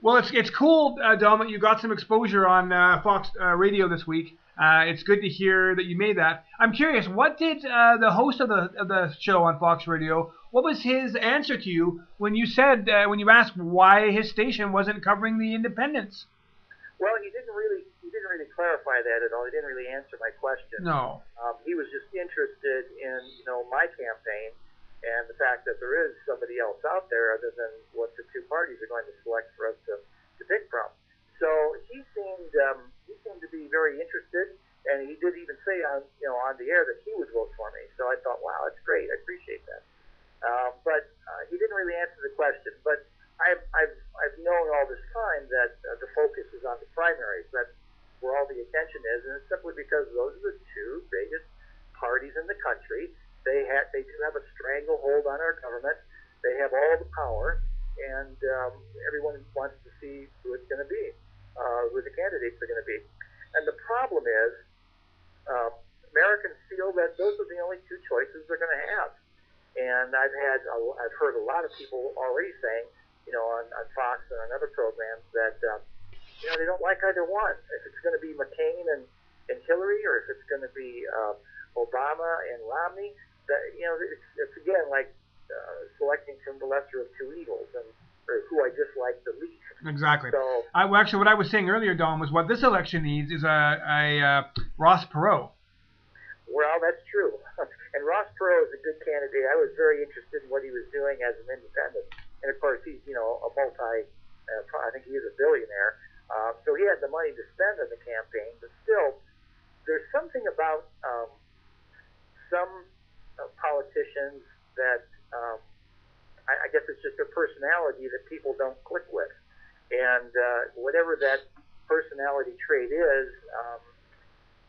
Well, it's cool, Dom, that you got some exposure on Fox Radio this week. It's good to hear that you made that. I'm curious, what did the host of the show on Fox Radio? What was his answer to you when you said when you asked why his station wasn't covering the independents? Well, he didn't really clarify that at all. He didn't really answer my question. No. He was just interested in my campaign and the fact that there is somebody else out there other than what the two parties are going to select for us to pick from. So he seemed to be very interested, and he did even say on the air that he would vote for me. So I thought, wow, that's great. I appreciate that. But he didn't really answer the question. But I've known all this time that the focus is on the primaries. That's where all the attention is, and it's simply because those are the two biggest parties in the country. They do have a stranglehold on our government. They have all the power, and everyone wants to see who it's going to be, who the candidates are going to be. And the problem is, Americans feel that those are the only two choices they're going to have. And I've heard a lot of people already saying, on Fox and on other programs that they don't like either one. If it's going to be McCain and Hillary, or if it's going to be Obama and Romney, that it's again like selecting from the lesser of two evils, and or who I dislike the least. Exactly. So actually, what I was saying earlier, Dom, was what this election needs is a Ross Perot. Well, that's true. And Ross Perot is a good candidate. I was very interested in what he was doing as an independent. And of course, he's a I think he is a billionaire. So he had the money to spend on the campaign. But still, there's something about some politicians that I guess it's just their personality that people don't click with. And whatever that personality trait is,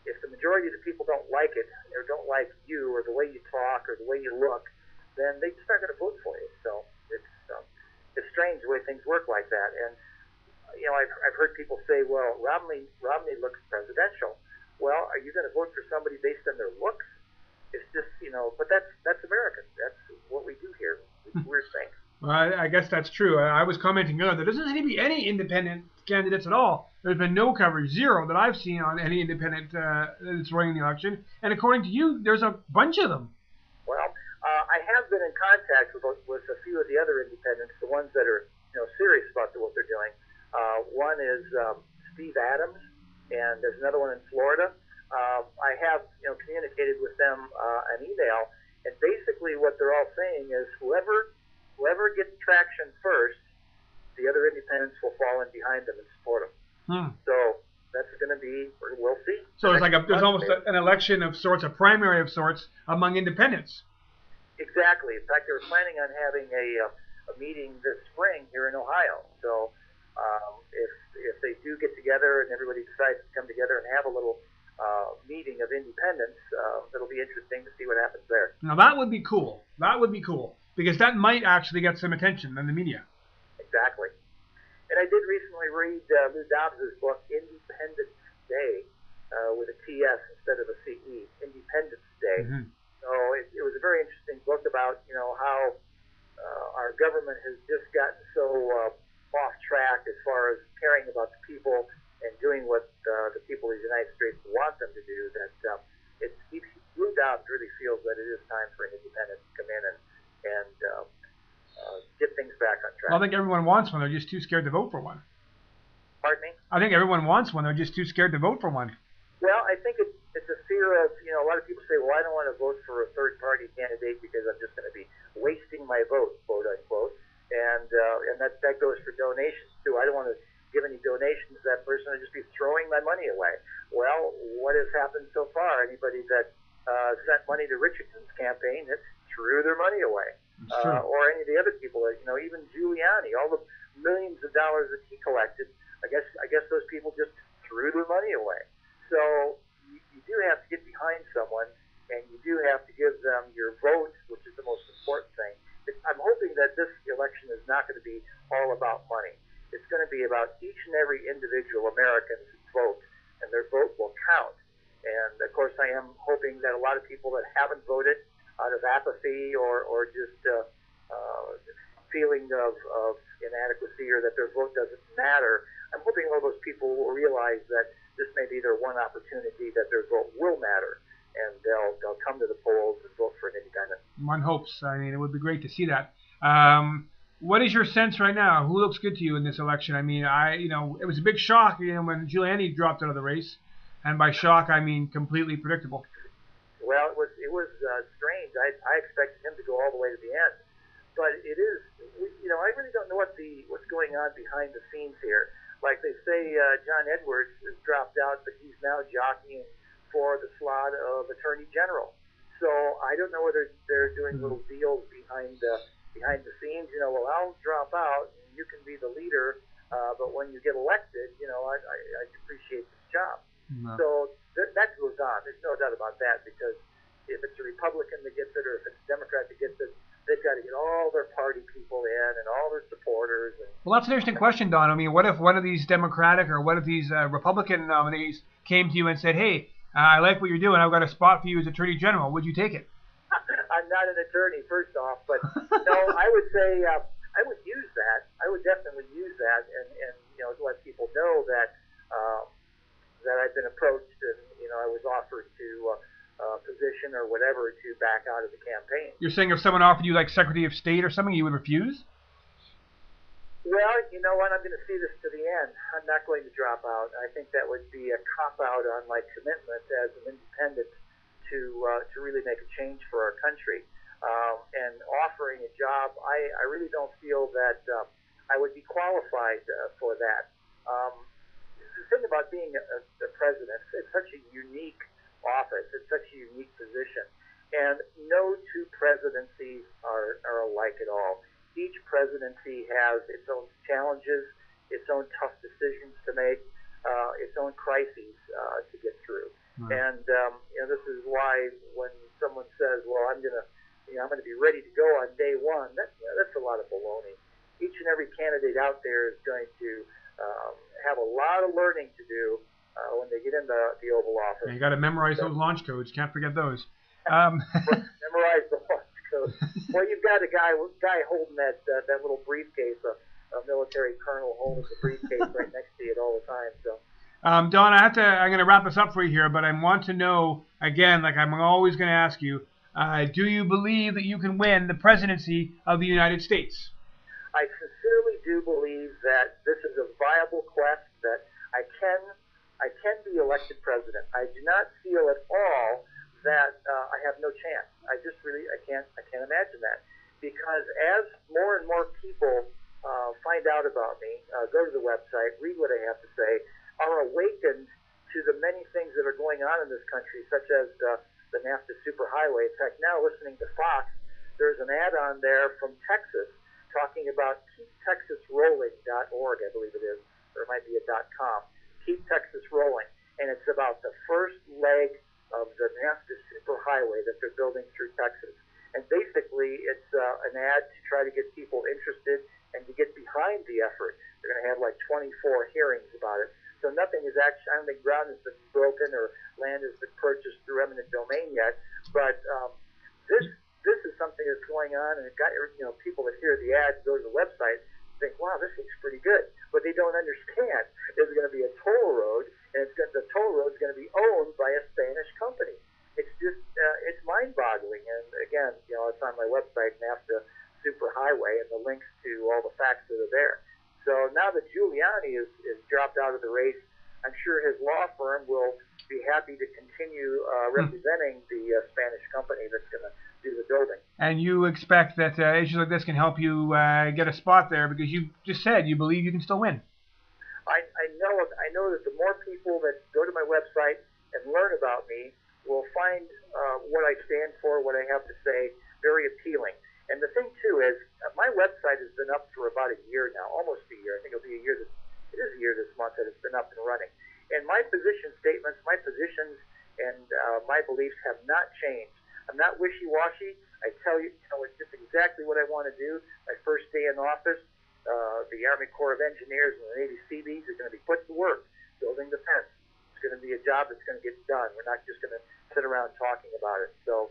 if the majority of the people don't like it, or don't like you, or the way you talk, or the way you look, then they just aren't going to vote for you. So it's strange the way things work like that. And I've heard people say, well, Romney looks presidential. Well, are you going to vote for somebody based on their looks? It's just but that's American. That's what we do here. We're saying. Well, I guess that's true. I was commenting earlier. There doesn't seem to be any independent candidates at all. There's been no coverage, zero, that I've seen on any independent that's running the election. And according to you, there's a bunch of them. Well, I have been in contact with a few of the other independents, the ones that are serious about what they're doing. One is Steve Adams, and there's another one in Florida. I have communicated with them an email, and basically what they're all saying is whoever gets traction first, the other independents will fall in behind them and support them. So that's going to be, we'll see. So there's almost an election of sorts, a primary of sorts among independents. Exactly. In fact, they were planning on having a meeting this spring here in Ohio. So if they do get together and everybody decides to come together and have a little meeting of independents, it'll be interesting to see what happens there. Now that would be cool. That would be cool, because that might actually get some attention in the media. Exactly. And I did recently read Lou Dobbs' book, Independence Day, with a TS instead of a CE, Independence Day. Mm-hmm. So it was a very interesting book about, how our government has just gotten so off track as far as caring about the people and doing what the people of the United States want them to do, that Lou Dobbs really feels that it is time for an independent to come in and get things back on track. Well, I think everyone wants one. They're just too scared to vote for one. Pardon me? I think everyone wants one. They're just too scared to vote for one. Well, I think it's a fear of, a lot of people say, well, I don't want to vote for a third-party candidate because I'm just going to be wasting my vote, quote unquote. And that goes for donations too. I don't want to give any donations to that person. I'd just be throwing my money away. Well, what has happened so far? Anybody that sent money to Richardson's campaign, it threw their money away. Or any of the other people, even Giuliani, all the millions of dollars that he collected, I guess those people just threw their money away. So you do have to get behind someone, and you do have to give them your vote, which is the most important thing. I'm hoping that this election is not going to be all about money. It's going to be about each and every individual American's vote, and their vote will count. And of course, I am hoping that a lot of people that haven't voted out of apathy or just feeling of inadequacy or that their vote doesn't matter. I'm hoping all those people will realize that this may be their one opportunity that their vote will matter, and they'll come to the polls and vote for an independent. One hopes. I mean, it would be great to see that. What is your sense right now? Who looks good to you in this election? I mean, it was a big shock, when Giuliani dropped out of the race, and by shock I mean completely predictable. Well, it was strange. I expected him to go all the way to the end, but it is. I really don't know what's going on behind the scenes here. Like they say, John Edwards has dropped out, but he's now jockeying for the slot of Attorney General. So I don't know whether they're doing little deals behind the scenes. Well, I'll drop out, and you can be the leader, but when you get elected, I appreciate this job. No. So that goes on. There's no doubt about that, because if it's a Republican that gets it or if it's a Democrat that gets it, they've got to get all their party people in and all their supporters. Well, that's an interesting question, Don. I mean, what if one of these Democratic or what if these Republican nominees came to you and said, hey, I like what you're doing. I've got a spot for you as Attorney General. Would you take it? I'm not an attorney, first off, but no, I would say I would use that. I would definitely use that and let people know that that I've been approached and I was offered to position or whatever to back out of the campaign. You're saying if someone offered you like Secretary of State or something, you would refuse? Well, you know what? I'm going to see this to the end. I'm not going to drop out. I think that would be a cop-out on my commitment as an independent to really make a change for our country. And offering a job, I really don't feel that I would be qualified for that. The thing about being a president, it's such a unique office. It's such a unique position. And no two presidencies are alike at all. Each presidency has its own challenges, its own tough decisions to make, its own crises to get through. Right. And this is why when someone says, "Well, I'm going to be ready to go on day one," that's a lot of baloney. Each and every candidate out there is going to have a lot of learning to do when they get in the Oval Office. Yeah, you got to memorize those launch codes. Can't forget those. Memorize the launch codes. Well, you've got a guy holding that little briefcase, a military colonel holding the briefcase right next to you all the time. So. Don, I'm going to wrap this up for you here, but I want to know, again, like I'm always going to ask you, do you believe that you can win the presidency of the United States? I sincerely do believe that this is a viable quest, that I can be elected president. I do not feel at all that I have no chance. I can't imagine that, because as more and more people find out about me, go to the website, read what I have to say, are awakened to the many things that are going on in this country, such as the NAFTA superhighway. In fact, now listening to Fox, there's an ad on there from Texas talking about keeptexasrolling.org, I believe it is, or it might be a .com. Keep Texas Rolling, and it's about the first leg of the NAFTA superhighway that they're building through Texas. And basically, it's an ad to try to get people interested and to get behind the effort. They're going to have like 24 hearings about it. So nothing is actually, I don't think ground has been broken or land has been purchased through eminent domain yet. But this is something that's going on, and it got people that hear the ad go to the website think, wow, this looks pretty good. But they don't understand there's going to be a toll road, and the toll road is going to be owned by a Spanish company. It's just it's mind-boggling. And again, it's on my website, NAFTA Superhighway, and the links to all the facts that are there. So now that Giuliani is dropped out of the race, I'm sure his law firm will be happy to continue representing the Spanish company that's going to do the building. And you expect that issues like this can help you get a spot there, because you just said you believe you can still win. I know that the more people that go to my website and learn about me will find what I stand for, what I have to say, very appealing. And the thing, too, is my website has been up for about a year now, almost a year. I think it'll be a year it is a year this month that it's been up and running. And my position statements, my positions, and my beliefs have not changed. I'm not wishy-washy. I tell you, it's just exactly what I want to do. My first day in office, the Army Corps of Engineers and the Navy Seabees are going to be put to work building the fence. It's going to be a job that's going to get done. We're not just going to sit around talking about it. So